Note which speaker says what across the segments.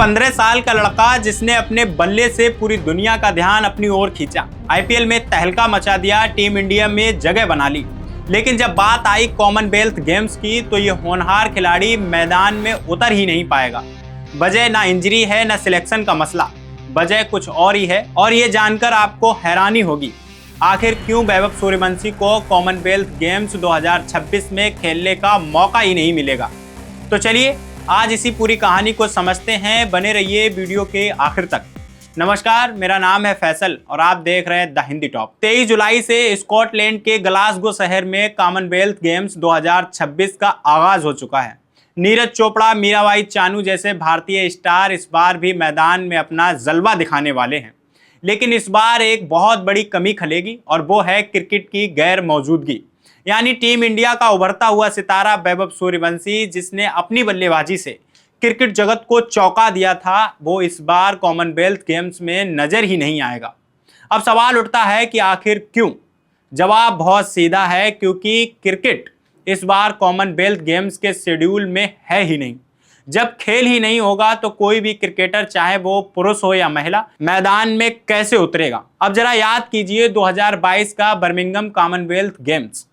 Speaker 1: 15 साल का लड़का जिसने अपने बल्ले से पूरी दुनिया का ध्यान अपनी ओर खींचा, आईपीएल में तहलका मचा दिया, टीम इंडिया में जगह बना ली। लेकिन जब बात आई कॉमनवेल्थ गेम्स की तो ये होनहार खिलाड़ी मैदान में उतर ही नहीं पाएगा। वजह ना इंजरी है ना सिलेक्शन का मसला, वजह कुछ और ही है। और ये जानकर आपको हैरानी होगी आखिर क्यों वैभव सूर्यवंशी को कॉमनवेल्थ गेम्स 2026 में खेलने का मौका ही नहीं मिलेगा। तो चलिए आज इसी पूरी कहानी को समझते हैं, बने रहिए वीडियो के आखिर तक। नमस्कार, मेरा नाम है फैसल और आप देख रहे हैं द हिंदी टॉप। 23 जुलाई से स्कॉटलैंड के ग्लासगो शहर में कॉमनवेल्थ गेम्स 2026 का आगाज हो चुका है। नीरज चोपड़ा, मीराबाई चानू जैसे भारतीय स्टार इस बार भी मैदान में अपना जलवा दिखाने वाले हैं। लेकिन इस बार एक बहुत बड़ी कमी खलेगी और वो है क्रिकेट की गैर मौजूदगी। यानी टीम इंडिया का उभरता हुआ सितारा वैभव सूर्यवंशी, जिसने अपनी बल्लेबाजी से क्रिकेट जगत को चौंका दिया था, वो इस बार कॉमनवेल्थ गेम्स में नजर ही नहीं आएगा। अब सवाल उठता है कि आखिर क्यों? जवाब बहुत सीधा है, क्योंकि क्रिकेट इस बार कॉमनवेल्थ गेम्स के शेड्यूल में है ही नहीं। जब खेल ही नहीं होगा तो कोई भी क्रिकेटर, चाहे वो पुरुष हो या महिला, मैदान में कैसे उतरेगा। अब जरा याद कीजिए 2022 का बर्मिंघम कॉमनवेल्थ गेम्स।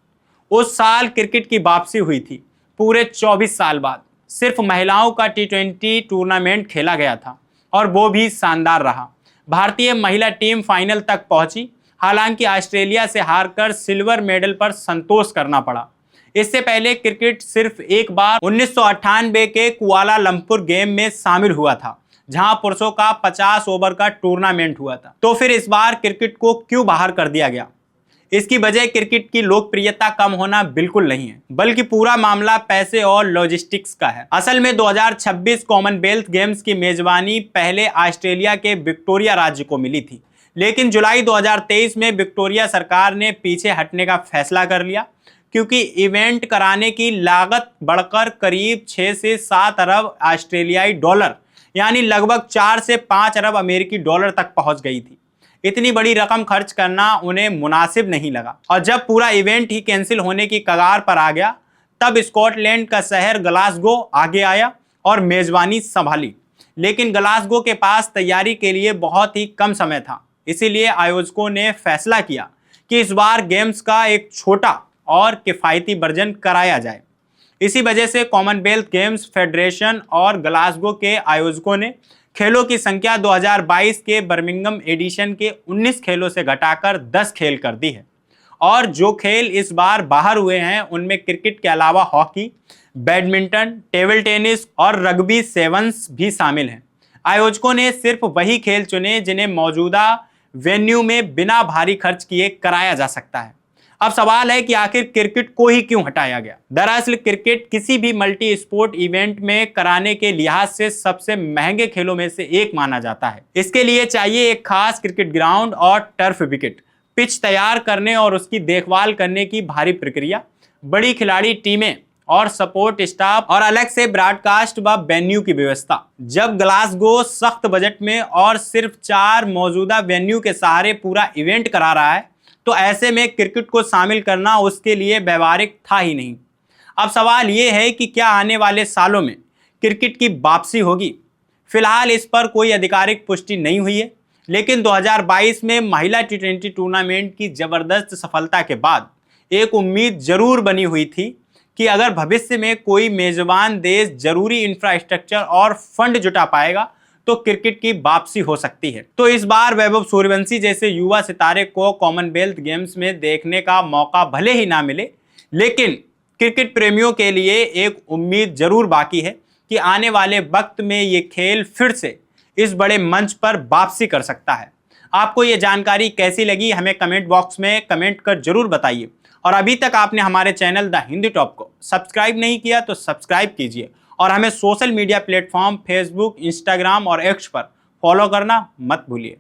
Speaker 1: उस साल क्रिकेट की वापसी हुई थी पूरे 24 साल बाद। सिर्फ महिलाओं का T20 टूर्नामेंट खेला गया था और वो भी शानदार रहा। भारतीय महिला टीम फाइनल तक पहुंची, हालांकि ऑस्ट्रेलिया से हारकर सिल्वर मेडल पर संतोष करना पड़ा। इससे पहले क्रिकेट सिर्फ एक बार 1998 के कुआलालंपुर गेम में शामिल हुआ था, जहां पुरुषों का 50 ओवर का टूर्नामेंट हुआ था। तो फिर इस बार क्रिकेट को क्यों बाहर कर दिया गया? इसकी वजह क्रिकेट की लोकप्रियता कम होना बिल्कुल नहीं है, बल्कि पूरा मामला पैसे और लॉजिस्टिक्स का है। असल में 2026 कॉमनवेल्थ गेम्स की मेजबानी पहले ऑस्ट्रेलिया के विक्टोरिया राज्य को मिली थी, लेकिन जुलाई 2023 में विक्टोरिया सरकार ने पीछे हटने का फैसला कर लिया, क्योंकि इवेंट कराने की लागत बढ़कर करीब 6 से 7 अरब ऑस्ट्रेलियाई डॉलर, यानी लगभग 4 से 5 अरब अमेरिकी डॉलर तक पहुंच गई थी। इतनी बड़ी रकम खर्च करना उन्हें मुनासिब नहीं लगा और जब पूरा इवेंट ही कैंसिल होने की कगार पर आ गया, तब स्कॉटलैंड का शहर ग्लासगो आगे आया और मेजबानी संभाली। लेकिन ग्लासगो के पास तैयारी के लिए बहुत ही कम समय था, इसीलिए आयोजकों ने फैसला किया कि इस बार गेम्स का एक छोटा और किफ़ायती वर्जन कराया जाए। इसी वजह से कॉमनवेल्थ गेम्स फेडरेशन और ग्लासगो के आयोजकों ने खेलों की संख्या 2022 के बर्मिंघम एडिशन के 19 खेलों से घटाकर 10 खेल कर दी है। और जो खेल इस बार बाहर हुए हैं उनमें क्रिकेट के अलावा हॉकी, बैडमिंटन, टेबल टेनिस और रग्बी सेवन्स भी शामिल हैं। आयोजकों ने सिर्फ वही खेल चुने जिन्हें मौजूदा वेन्यू में बिना भारी खर्च किए कराया जा सकता है। अब सवाल है कि आखिर क्रिकेट को ही क्यों हटाया गया? दरअसल क्रिकेट किसी भी मल्टी स्पोर्ट इवेंट में कराने के लिहाज से सबसे महंगे खेलों में से एक माना जाता है। इसके लिए चाहिए एक खास क्रिकेट ग्राउंड और टर्फ विकेट, पिच तैयार करने और उसकी देखभाल करने की भारी प्रक्रिया, बड़ी खिलाड़ी टीमें और सपोर्ट स्टाफ और अलग से ब्रॉडकास्ट व वेन्यू की व्यवस्था। जब ग्लासगो सख्त बजट में और सिर्फ 4 मौजूदा वेन्यू के सहारे पूरा इवेंट करा रहा है, तो ऐसे में क्रिकेट को शामिल करना उसके लिए व्यवहारिक था ही नहीं। अब सवाल ये है कि क्या आने वाले सालों में क्रिकेट की वापसी होगी? फिलहाल इस पर कोई आधिकारिक पुष्टि नहीं हुई है, लेकिन 2022 में महिला T20 टूर्नामेंट की जबरदस्त सफलता के बाद एक उम्मीद जरूर बनी हुई थी कि अगर भविष्य में कोई मेजबान देश जरूरी इंफ्रास्ट्रक्चर और फंड जुटा पाएगा तो क्रिकेट की वापसी हो सकती है। तो इस बार वैभव सूर्यवंशी जैसे युवा सितारे को कॉमनवेल्थ गेम्स में देखने का मौका भले ही ना मिले, लेकिन क्रिकेट प्रेमियों के लिए एक उम्मीद जरूर बाकी है कि आने वाले वक्त में ये खेल फिर से इस बड़े मंच पर वापसी कर सकता है। आपको ये जानकारी कैसी लगी, हमें कमेंट बॉक्स में कमेंट कर जरूर बताइए। और अभी तक आपने हमारे चैनल द हिंदी टॉप को सब्सक्राइब नहीं किया तो सब्सक्राइब कीजिए और हमें social media platform Facebook, Instagram और एक्स पर फॉलो करना मत भूलिए।